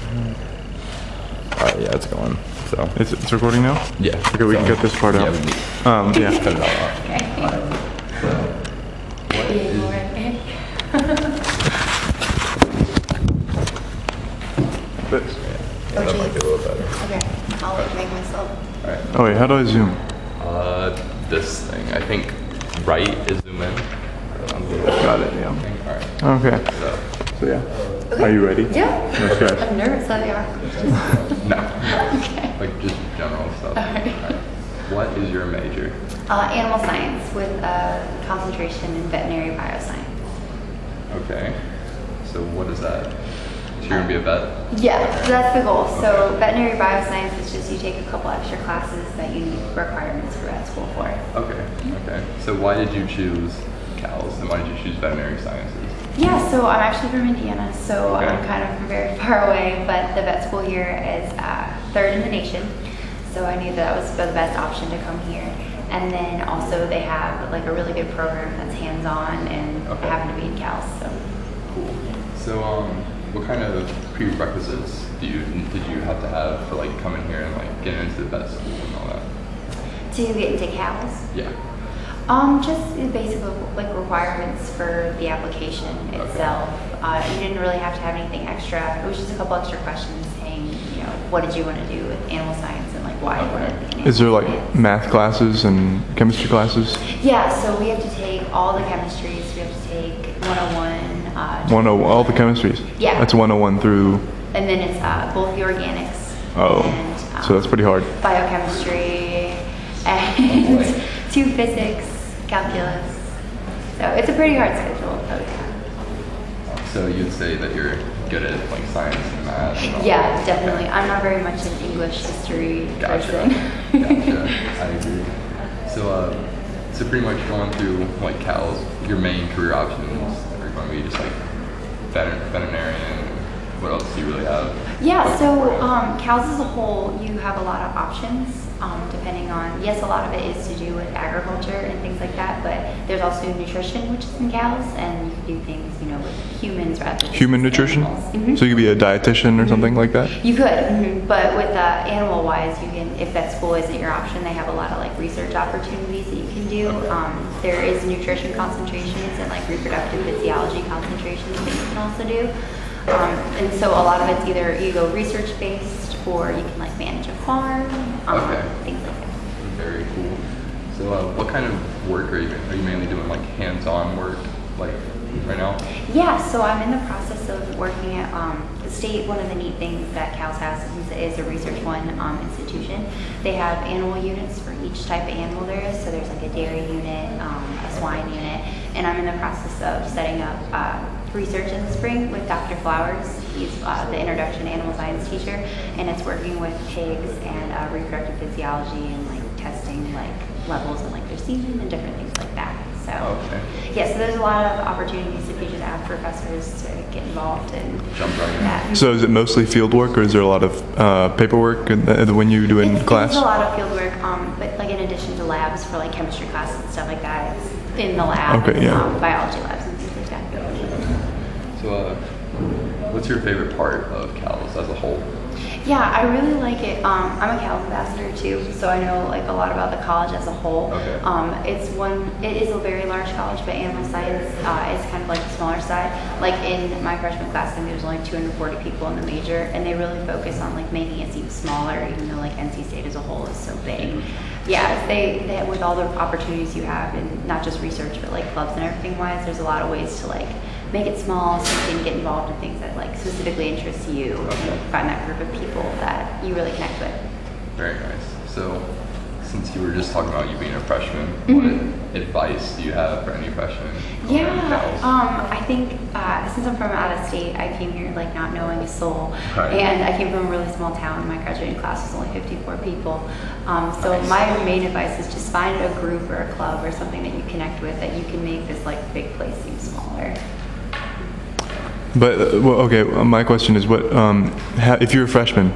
Alright, yeah, it's going. So It's recording now? yeah. Okay, we can cut this part out. Yeah. Yeah. Cut it all out. But, Yeah, that might be a little better. Okay, I'll make myself. Alright. oh wait, how do I zoom? This thing. I think right is zoom in. Got it, yeah. Alright. Okay, So so yeah. Are you ready? Yeah. Let's go. I'm nervous that they are. no. Okay. Like just general stuff. Alright. What is your major? Animal science with a concentration in veterinary bioscience. Okay. So what is that? So you're gonna be a vet? Yeah, so that's the goal. So veterinary bioscience is just you take a couple extra classes that you need requirements for vet school for. Okay. Okay. So why did you choose cows and why did you choose veterinary sciences? Yeah, so I'm actually from Indiana, so Okay. I'm kind of from very far away, but the vet school here is third in the nation. So I knew that was the best option to come here. And then also they have like a really good program that's hands-on and Okay. I happen to be in cows, so. Cool. So what kind of prerequisites did you have to have for like coming here and like getting into the vet school and all that? To get into cows? Yeah. Just the basic like requirements for the application itself. You didn't really have to have anything extra. It was just a couple extra questions saying, you know, what did you want to do with animal science and like why you wanted to be an animal Is there like science. math classes and chemistry classes? Yeah, so we have to take all the chemistries. We have to take 101. 101, all the chemistries? Yeah. That's 101 through, And then it's both the organics oh, and so that's pretty hard. biochemistry and boy. 2 physics, calculus. So it's a pretty hard schedule. But So you'd say that you're good at like science and math? And all yeah, that? definitely. Okay. I'm not very much an English history Gotcha. person. Gotcha. I agree. So pretty much going through like cows, your main career options are going to be just like veterinarian. What else do you really have? Yeah, so cows as a whole, you have a lot of options depending on, yes, a lot of it is to do with agriculture and things like that, but there's also nutrition, which is in cows, and you can do things, you know, with humans rather than Human just nutrition? animals. Mhm. So you could be a dietitian or something like that? You could, but with animal-wise, you can. If vet school isn't your option, they have a lot of like research opportunities that you can do. There is nutrition concentrations and like reproductive physiology concentrations that you can also do. And so a lot of it's either you go research-based or you can like manage a farm, Okay. things like that. Very cool. So what kind of work are you mainly doing like hands-on work like right now? Yeah, so I'm in the process of working at the state. One of the neat things that CALS has is a Research One institution. They have animal units for each type of animal there is. So there's like a dairy unit, a swine unit, and I'm in the process of setting up research in the spring with Dr. Flowers. He's the introduction to animal science teacher, and it's working with pigs and reproductive physiology and like testing like levels and like their semen and different things like that. So Okay. yeah, so there's a lot of opportunities if you just ask professors to get involved and Jump right in. that. So is it mostly field work or is there a lot of paperwork when you do in class? It's a lot of field work, but like in addition to labs for like chemistry classes and stuff like that, it's in the lab, Okay, yeah. biology labs and things like that. So what's your favorite part of CALS as a whole? Yeah, I really like it. I'm a CALS ambassador too, so I know like a lot about the college as a whole. Okay. It is a very large college, but animal science is kind of like the smaller side. Like in my freshman class, I think there's only 240 people in the major, and they really focus on like making it seem smaller, even though like NC State as a whole is so big. Yeah, they with all the opportunities you have, and not just research, but like clubs and everything wise, there's a lot of ways to like make it small so you can get involved in things that like specifically interest you and find that group of people that you really connect with. Very nice. So since you were just talking about you being a freshman, what advice do you have for any freshmen? Yeah, CALS? I think since I'm from out of state, I came here like not knowing a soul, Right. and I came from a really small town. My graduating class was only 54 people. So Nice. my main advice is just find a group or a club or something that you connect with that you can make this like big place seem smaller. But well, okay, my question is, what if you're a freshman,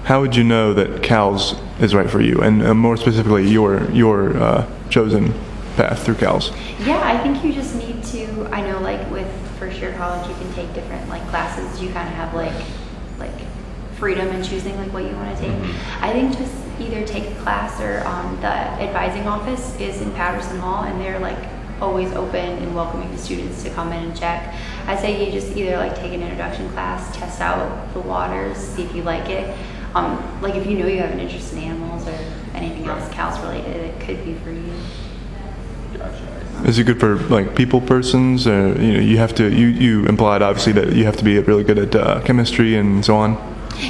how would you know that CALS is right for you, and more specifically, your chosen path through CALS? Yeah, I think you just need to. I know, like with first year college, you can take different like classes. You kind of have like freedom in choosing like what you want to take. I think just either take a class or the advising office is in Patterson Hall, and they're like always open and welcoming to students to come in and check. I say you just either like take an introduction class, test out the waters, see if you like it. Like if you know you have an interest in animals or anything else CALS related, it could be for you. Gotcha. Is it good for like people persons? You have to. You implied obviously that you have to be really good at chemistry and so on.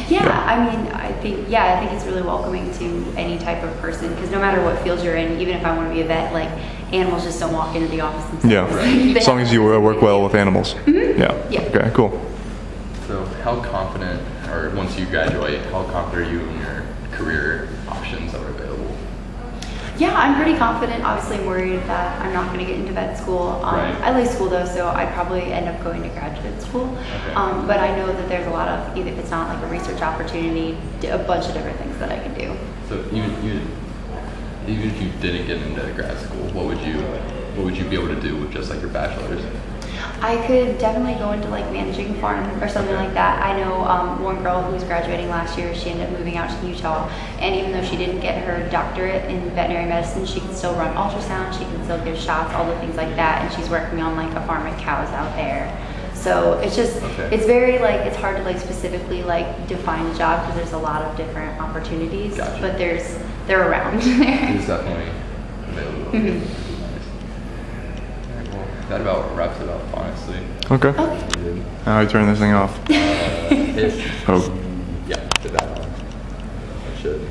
Yeah, I mean, I think it's really welcoming to any type of person, because no matter what field you're in, even if I want to be a vet, like animals just don't walk into the office themselves. Yeah, right. As long as you work well with animals. Yeah. Okay, cool. So how confident, or once you graduate, how confident are you in your career options that are available? Yeah, I'm pretty confident. Obviously, I'm worried that I'm not going to get into vet school. Right. I like school though, so I'd probably end up going to graduate school. Okay. But I know that there's a lot of, even if it's not like a research opportunity, a bunch of different things that I can do. So even if you didn't get into grad school, what would you be able to do with just like your bachelor's? I could definitely go into like managing a farm or something like that. I know one girl who was graduating last year, she ended up moving out to Utah, and even though she didn't get her doctorate in veterinary medicine, she can still run ultrasound, she can still give shots, all the things like that, and she's working on like a farm of cows out there. So it's just, it's very like, it's hard to like specifically like define a job, because there's a lot of different opportunities, Gotcha. but they're around there. It's definitely available. That about wraps it up, honestly. Okay. How do I turn this thing off? If, Oh. yeah, did that one. I should.